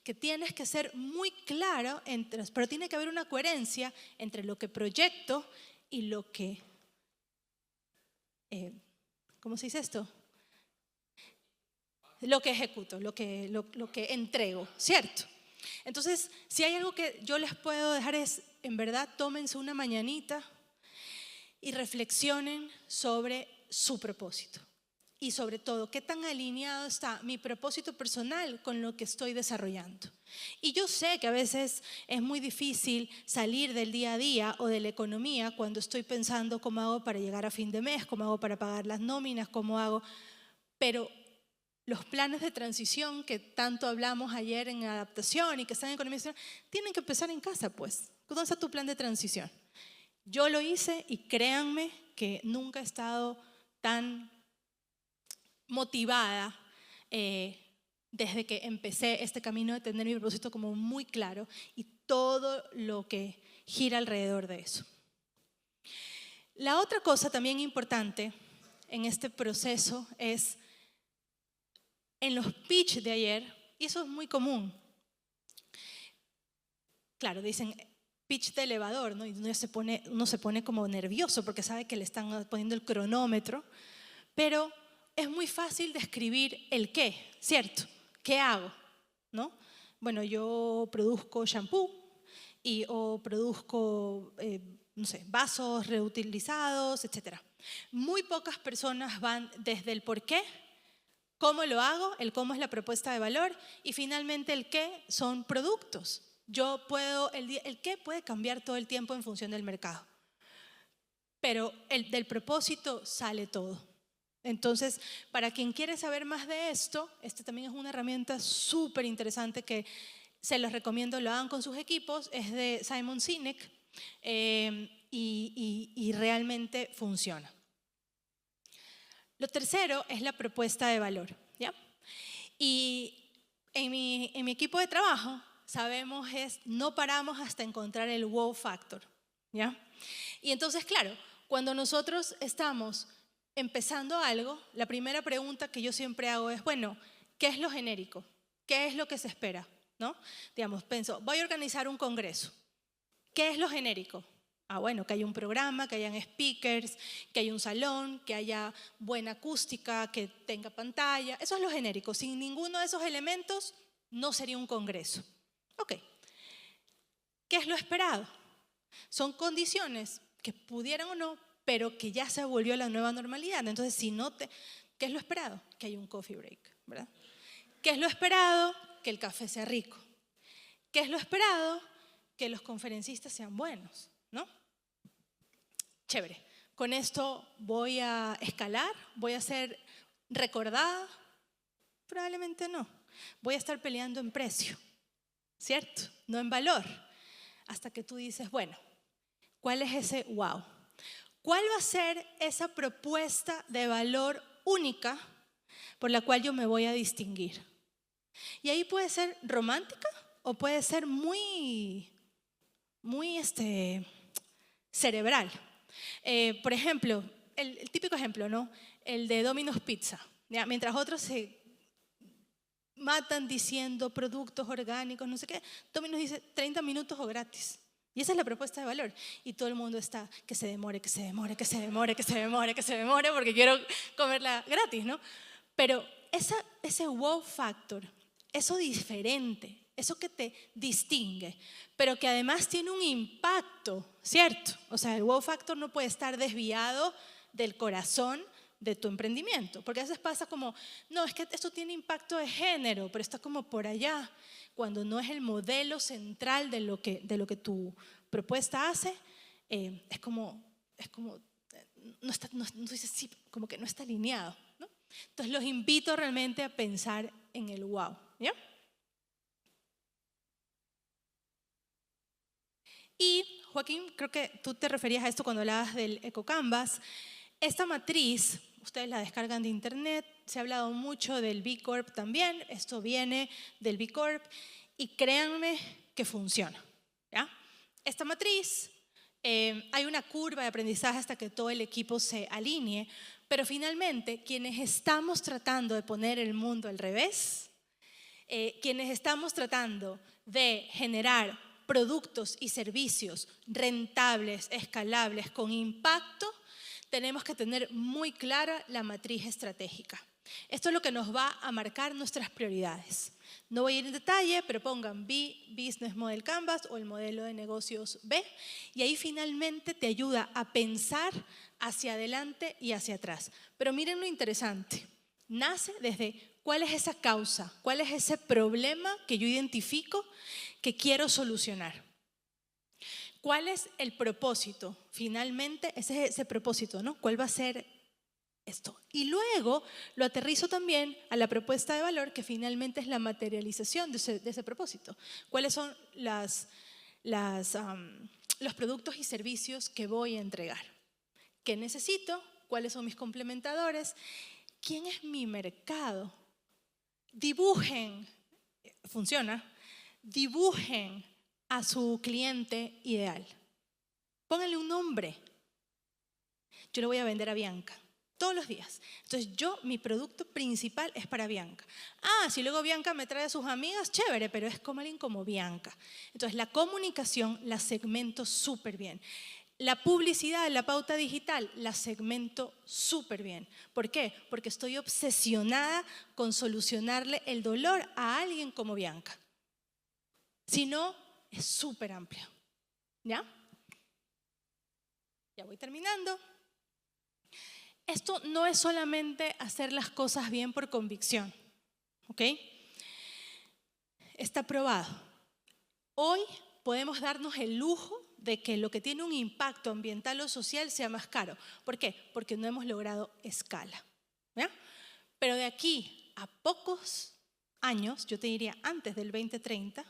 que tienes que ser muy claro, pero tiene que haber una coherencia entre lo que proyecto y lo que, ¿cómo se dice esto? Lo que ejecuto, lo que entrego, ¿cierto? Entonces, si hay algo que yo les puedo dejar es, en verdad, tómense una mañanita y reflexionen sobre su propósito. Y sobre todo, ¿qué tan alineado está mi propósito personal con lo que estoy desarrollando? Y yo sé que a veces es muy difícil salir del día a día o de la economía cuando estoy pensando cómo hago para llegar a fin de mes, cómo hago para pagar las nóminas, cómo hago, pero los planes de transición que tanto hablamos ayer en adaptación y que están en economía, tienen que empezar en casa, pues. ¿Dónde está tu plan de transición? Yo lo hice y créanme que nunca he estado tan motivada desde que empecé este camino de tener mi propósito como muy claro y todo lo que gira alrededor de eso. La otra cosa también importante en este proceso es en los pitch de ayer, y eso es muy común. Claro, dicen pitch de elevador, ¿no? Y uno se pone como nervioso porque sabe que le están poniendo el cronómetro, pero es muy fácil describir el qué, ¿cierto? ¿Qué hago? ¿No? Bueno, yo produzco shampoo o produzco, vasos reutilizados, etc. Muy pocas personas van desde el por qué, cómo lo hago, el cómo es la propuesta de valor y finalmente el qué son productos. El qué puede cambiar todo el tiempo en función del mercado, pero del propósito sale todo. Entonces, para quien quiere saber más de esto, también es una herramienta súper interesante que se los recomiendo, lo hagan con sus equipos, es de Simon Sinek y realmente funciona. Lo tercero es la propuesta de valor, ¿ya? Y en mi equipo de trabajo sabemos no paramos hasta encontrar el wow factor, ¿ya? Y entonces, claro, cuando nosotros estamos empezando algo, la primera pregunta que yo siempre hago es, bueno, ¿qué es lo genérico? ¿Qué es lo que se espera? ¿No? Digamos, pienso, voy a organizar un congreso. ¿Qué es lo genérico? Bueno, que haya un programa, que hayan speakers, que haya un salón, que haya buena acústica, que tenga pantalla. Eso es lo genérico. Sin ninguno de esos elementos no sería un congreso. Ok. ¿Qué es lo esperado? Son condiciones que pudieran o no, pero que ya se volvió la nueva normalidad. Entonces, ¿qué es lo esperado? Que haya un coffee break, ¿verdad? ¿Qué es lo esperado? Que el café sea rico. ¿Qué es lo esperado? Que los conferencistas sean buenos, ¿no? Chévere. Con esto voy a escalar, voy a ser recordada. Probablemente no. Voy a estar peleando en precio, ¿cierto? No en valor. Hasta que tú dices, bueno, ¿cuál es ese wow? ¿Cuál va a ser esa propuesta de valor única por la cual yo me voy a distinguir? Y ahí puede ser romántica o puede ser muy cerebral. Por ejemplo, el típico ejemplo, ¿no? el de Domino's Pizza, ¿ya? Mientras otros se matan diciendo productos orgánicos, no sé qué, Domino's dice 30 minutos o gratis. Y esa es la propuesta de valor. Y todo el mundo está que se demore, que se demore, que se demore, que se demore, que se demore, porque quiero comerla gratis, ¿no? Pero ese wow factor, eso diferente, eso que te distingue, pero que además tiene un impacto, ¿cierto? O sea, el wow factor no puede estar desviado del corazón de tu emprendimiento, porque a veces pasa como, no, es que esto tiene impacto de género, pero está como por allá, cuando no es el modelo central de lo que tu propuesta hace, es como no dices, sí, como que no está alineado, ¿no? Entonces los invito realmente a pensar en el wow, ¿ya? Y Joaquín, creo que tú te referías a esto cuando hablabas del EcoCanvas. Esta matriz, ustedes la descargan de internet, se ha hablado mucho del B Corp también, esto viene del B Corp y créanme que funciona, ¿ya? Esta matriz, hay una curva de aprendizaje hasta que todo el equipo se alinee, pero finalmente quienes estamos tratando de poner el mundo al revés, quienes estamos tratando de generar productos y servicios rentables, escalables, con impacto, tenemos que tener muy clara la matriz estratégica. Esto es lo que nos va a marcar nuestras prioridades. No voy a ir en detalle, pero pongan B, Business Model Canvas o el modelo de negocios B, y ahí finalmente te ayuda a pensar hacia adelante y hacia atrás. Pero miren lo interesante, nace desde cuál es esa causa, cuál es ese problema que yo identifico que quiero solucionar. ¿Cuál es el propósito? Finalmente, ese es ese propósito, ¿no? ¿Cuál va a ser esto? Y luego lo aterrizo también a la propuesta de valor, que finalmente es la materialización de ese propósito. ¿Cuáles son los productos y servicios que voy a entregar? ¿Qué necesito? ¿Cuáles son mis complementadores? ¿Quién es mi mercado? Dibujen, funciona, dibujen a su cliente ideal. Pónganle un nombre. Yo le voy a vender a Bianca todos los días. Entonces mi producto principal es para Bianca. Si luego Bianca me trae a sus amigas, chévere, pero es como alguien como Bianca. Entonces la comunicación la segmento súper bien. La publicidad, la pauta digital, la segmento súper bien. ¿Por qué? Porque estoy obsesionada con solucionarle el dolor a alguien como Bianca. Si no, es súper amplio. ¿Ya? Ya voy terminando. Esto no es solamente hacer las cosas bien por convicción, ¿ok? Está probado. Hoy podemos darnos el lujo de que lo que tiene un impacto ambiental o social sea más caro. ¿Por qué? Porque no hemos logrado escala, ¿ya? Pero de aquí a pocos años, yo te diría antes del 2030,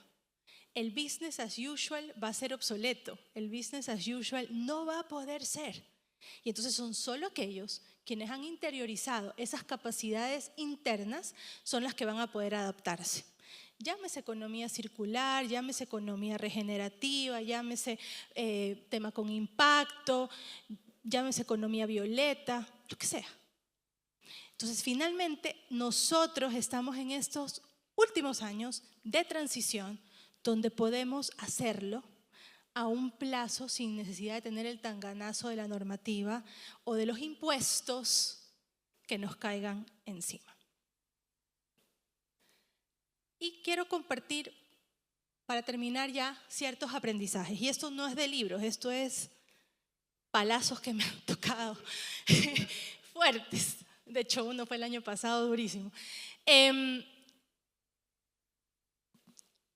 el business as usual va a ser obsoleto. El business as usual no va a poder ser. Y entonces son solo aquellos quienes han interiorizado esas capacidades internas son las que van a poder adaptarse. Llámese economía circular, llámese economía regenerativa, llámese tema con impacto, llámese economía violeta, lo que sea. Entonces, finalmente, nosotros estamos en estos últimos años de transición donde podemos hacerlo a un plazo sin necesidad de tener el tanganazo de la normativa o de los impuestos que nos caigan encima. Y quiero compartir, para terminar ya, ciertos aprendizajes. Y esto no es de libros, esto es palazos que me han tocado fuertes. De hecho, uno fue el año pasado durísimo.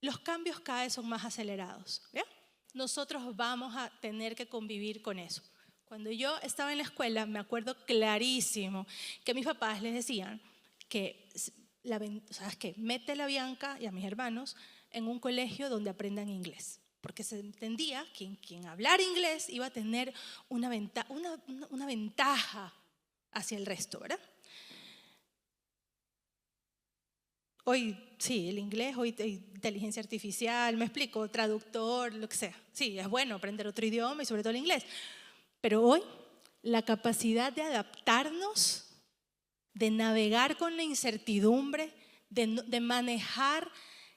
Los cambios cada vez son más acelerados, ¿ya? Nosotros vamos a tener que convivir con eso. Cuando yo estaba en la escuela, me acuerdo clarísimo que mis papás les decían que, ¿sabes qué? Mete a la Bianca y a mis hermanos en un colegio donde aprendan inglés. Porque se entendía que quien hablara inglés iba a tener una ventaja hacia el resto, ¿verdad? Hoy, sí, el inglés, hoy inteligencia artificial, me explico, traductor, lo que sea. Sí, es bueno aprender otro idioma y sobre todo el inglés. Pero hoy, la capacidad de adaptarnos de navegar con la incertidumbre, de manejar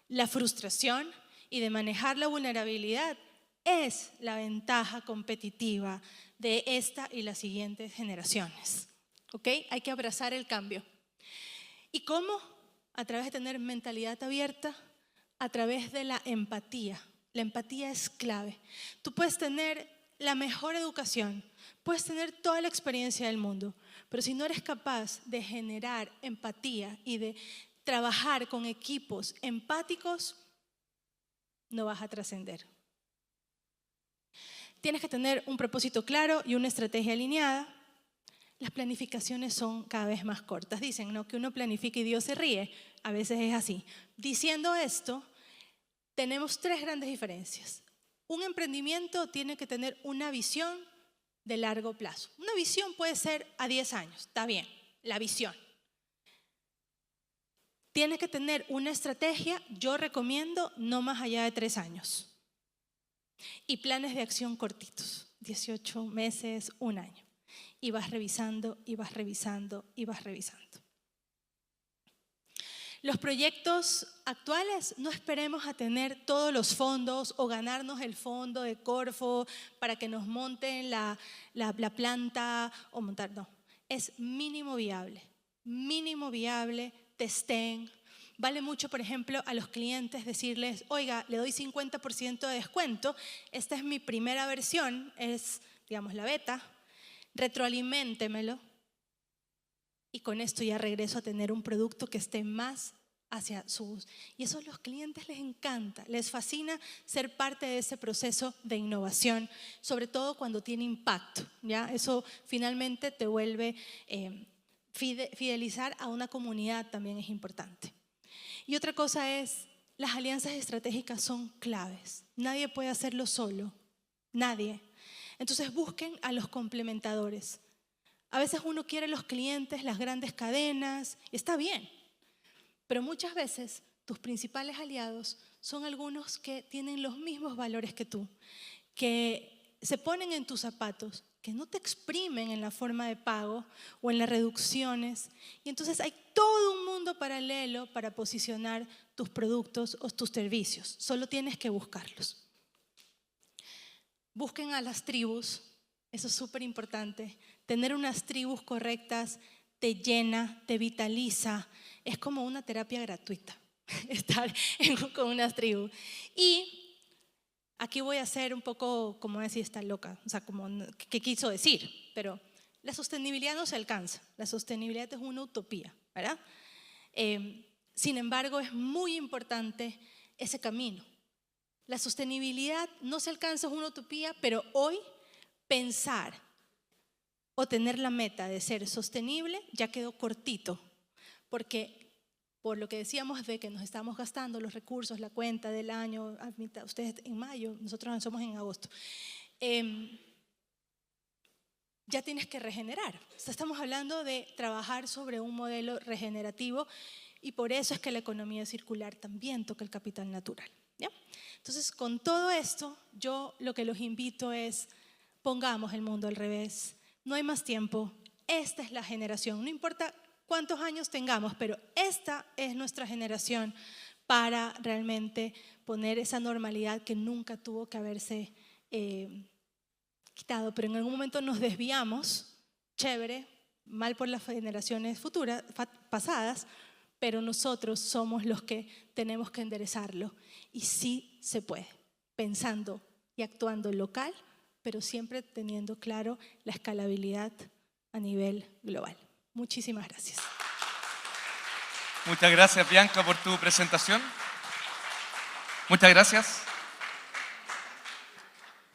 la frustración y de manejar la vulnerabilidad, es la ventaja competitiva de esta y las siguientes generaciones. ¿Ok? Hay que abrazar el cambio. ¿Y cómo? A través de tener mentalidad abierta, a través de la empatía. La empatía es clave. Tú puedes tener la mejor educación, puedes tener toda la experiencia del mundo, pero si no eres capaz de generar empatía y de trabajar con equipos empáticos, no vas a trascender. Tienes que tener un propósito claro y una estrategia alineada. Las planificaciones son cada vez más cortas. Dicen, ¿no?, que uno planifica y Dios se ríe. A veces es así. Diciendo esto, tenemos tres grandes diferencias. Un emprendimiento tiene que tener una visión de largo plazo. Una visión puede ser a 10 años, está bien, la visión. Tiene que tener una estrategia, yo recomiendo no más allá de 3 años. Y planes de acción cortitos, 18 meses, 1 año. Y vas revisando, y vas revisando, y vas revisando. Los proyectos actuales, no esperemos a tener todos los fondos o ganarnos el fondo de Corfo para que nos monten la planta o montar, no. Es mínimo viable, testeen. Vale mucho, por ejemplo, a los clientes decirles, oiga, le doy 50% de descuento, esta es mi primera versión, es, digamos, la beta, retroaliméntemelo y con esto ya regreso a tener un producto que esté más hacia sus... Y eso a los clientes les encanta, les fascina ser parte de ese proceso de innovación, sobre todo cuando tiene impacto, ¿ya? Eso finalmente te vuelve... fidelizar a una comunidad también es importante. Y otra cosa es, las alianzas estratégicas son claves. Nadie puede hacerlo solo, nadie. Entonces busquen a los complementadores. A veces uno quiere los clientes, las grandes cadenas, y está bien. Pero muchas veces tus principales aliados son algunos que tienen los mismos valores que tú, que se ponen en tus zapatos, que no te exprimen en la forma de pago o en las reducciones. Y entonces hay todo un mundo paralelo para posicionar tus productos o tus servicios. Solo tienes que buscarlos. Busquen a las tribus, eso es súper importante. Tener unas tribus correctas te llena, te vitaliza. Es como una terapia gratuita, estar con unas tribus. Y aquí voy a ser un poco, como decir, está loca, o sea, como, ¿qué quiso decir? Pero la sostenibilidad no se alcanza, la sostenibilidad es una utopía, ¿verdad? Sin embargo, es muy importante ese camino. La sostenibilidad no se alcanza, es una utopía, pero hoy pensar o tener la meta de ser sostenible ya quedó cortito, porque por lo que decíamos de que nos estamos gastando los recursos, la cuenta del año, ustedes en mayo, nosotros somos en agosto, ya tienes que regenerar. O sea, estamos hablando de trabajar sobre un modelo regenerativo y por eso es que la economía circular también toca el capital natural, ¿ya? Entonces, con todo esto, yo lo que los invito es, pongamos el mundo al revés. No hay más tiempo. Esta es la generación. No importa cuántos años tengamos, pero esta es nuestra generación para realmente poner esa normalidad que nunca tuvo que haberse quitado. Pero en algún momento nos desviamos, chévere, mal por las generaciones futuras, pasadas, pero nosotros somos los que tenemos que enderezarlo. Y sí se puede, pensando y actuando local, pero siempre teniendo claro la escalabilidad a nivel global. Muchísimas gracias. Muchas gracias, Bianca, por tu presentación. Muchas gracias.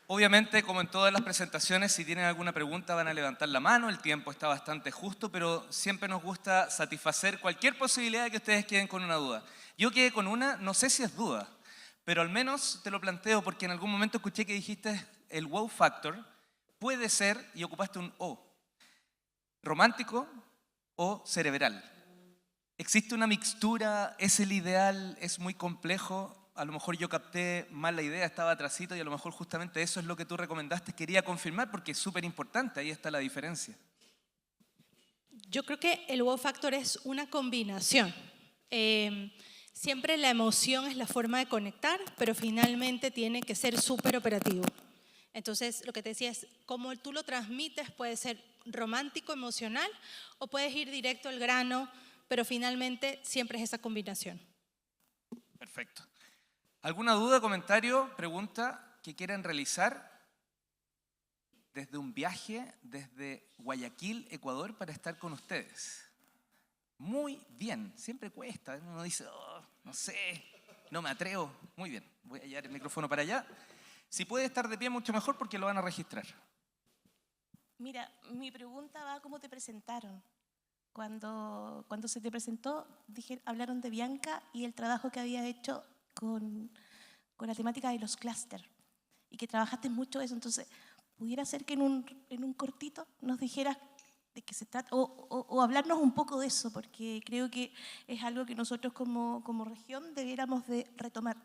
Obviamente, como en todas las presentaciones, si tienen alguna pregunta van a levantar la mano, el tiempo está bastante justo, pero siempre nos gusta satisfacer cualquier posibilidad de que ustedes queden con una duda. Yo quedé con una, no sé si es duda, pero al menos te lo planteo porque en algún momento escuché que dijiste el wow factor puede ser, y ocupaste un O, romántico o cerebral. ¿Existe una mixtura? ¿Es el ideal? ¿Es muy complejo? A lo mejor yo capté mal la idea, estaba atrasito y a lo mejor justamente eso es lo que tú recomendaste. Quería confirmar porque es súper importante, ahí está la diferencia. Yo creo que el wow factor es una combinación. Siempre la emoción es la forma de conectar, pero finalmente tiene que ser súper operativo. Entonces, lo que te decía es, cómo tú lo transmites puede ser romántico, emocional, o puedes ir directo al grano, pero finalmente siempre es esa combinación. Perfecto. ¿Alguna duda, comentario, pregunta que quieran realizar desde un viaje desde Guayaquil, Ecuador, para estar con ustedes? Muy bien, siempre cuesta, uno dice, oh, no sé, no me atrevo. Muy bien, voy a llevar el micrófono para allá. Si puede estar de pie, mucho mejor porque lo van a registrar. Mira, mi pregunta va a cómo te presentaron. Cuando se te presentó, hablaron de Bianca y el trabajo que había hecho con la temática de los clústeres y que trabajaste mucho eso. Entonces, ¿pudiera ser que en un cortito nos dijeras de qué se trata o hablarnos un poco de eso? Porque creo que es algo que nosotros como región debiéramos de retomar.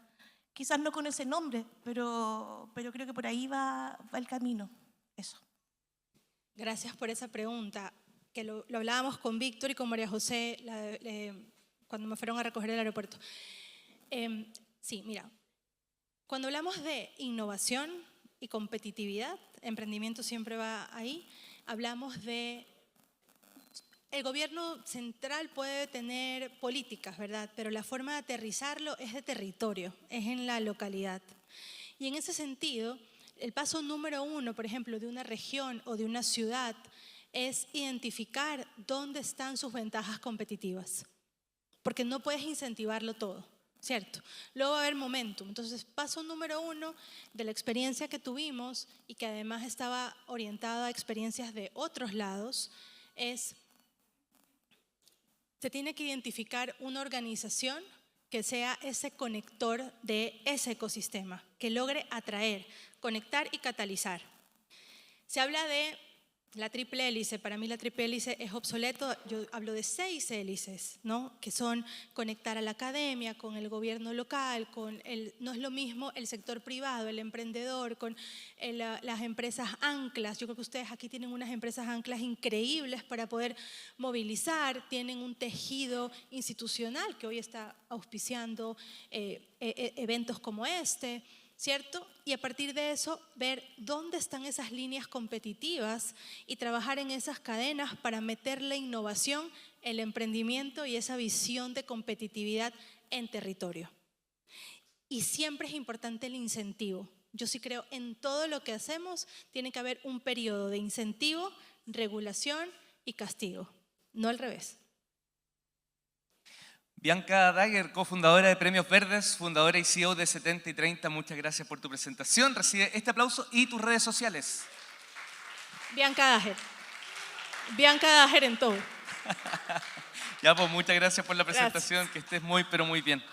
Quizás no con ese nombre, pero creo que por ahí va el camino. Eso. Gracias por esa pregunta, que lo hablábamos con Víctor y con María José cuando me fueron a recoger el aeropuerto. Sí, mira, cuando hablamos de innovación y competitividad, emprendimiento siempre va ahí, hablamos de... El gobierno central puede tener políticas, ¿verdad? Pero la forma de aterrizarlo es de territorio, es en la localidad. Y en ese sentido, el paso número 1, por ejemplo, de una región o de una ciudad, es identificar dónde están sus ventajas competitivas. Porque no puedes incentivarlo todo, ¿cierto? Luego va a haber momentum. Entonces, paso número 1 de la experiencia que tuvimos y que además estaba orientada a experiencias de otros lados, es... Se tiene que identificar una organización que sea ese conector de ese ecosistema, que logre atraer, conectar y catalizar. Se habla de la triple hélice. Para mí la triple hélice es obsoleto. Yo hablo de 6 hélices, ¿no? Que son conectar a la academia, con el gobierno local, no es lo mismo el sector privado, el emprendedor, con las empresas anclas. Yo creo que ustedes aquí tienen unas empresas anclas increíbles para poder movilizar, tienen un tejido institucional que hoy está auspiciando eventos como este, ¿cierto? Y a partir de eso, ver dónde están esas líneas competitivas y trabajar en esas cadenas para meter la innovación, el emprendimiento y esa visión de competitividad en territorio. Y siempre es importante el incentivo. Yo sí creo en todo lo que hacemos tiene que haber un periodo de incentivo, regulación y castigo, no al revés. Bianca Dager, cofundadora de Premios Verdes, fundadora y CEO de 70 y 30, muchas gracias por tu presentación. Recibe este aplauso y tus redes sociales. Bianca Dager. Bianca Dager en todo. Ya, pues muchas gracias por la presentación, Gracias. que estés muy, pero muy bien.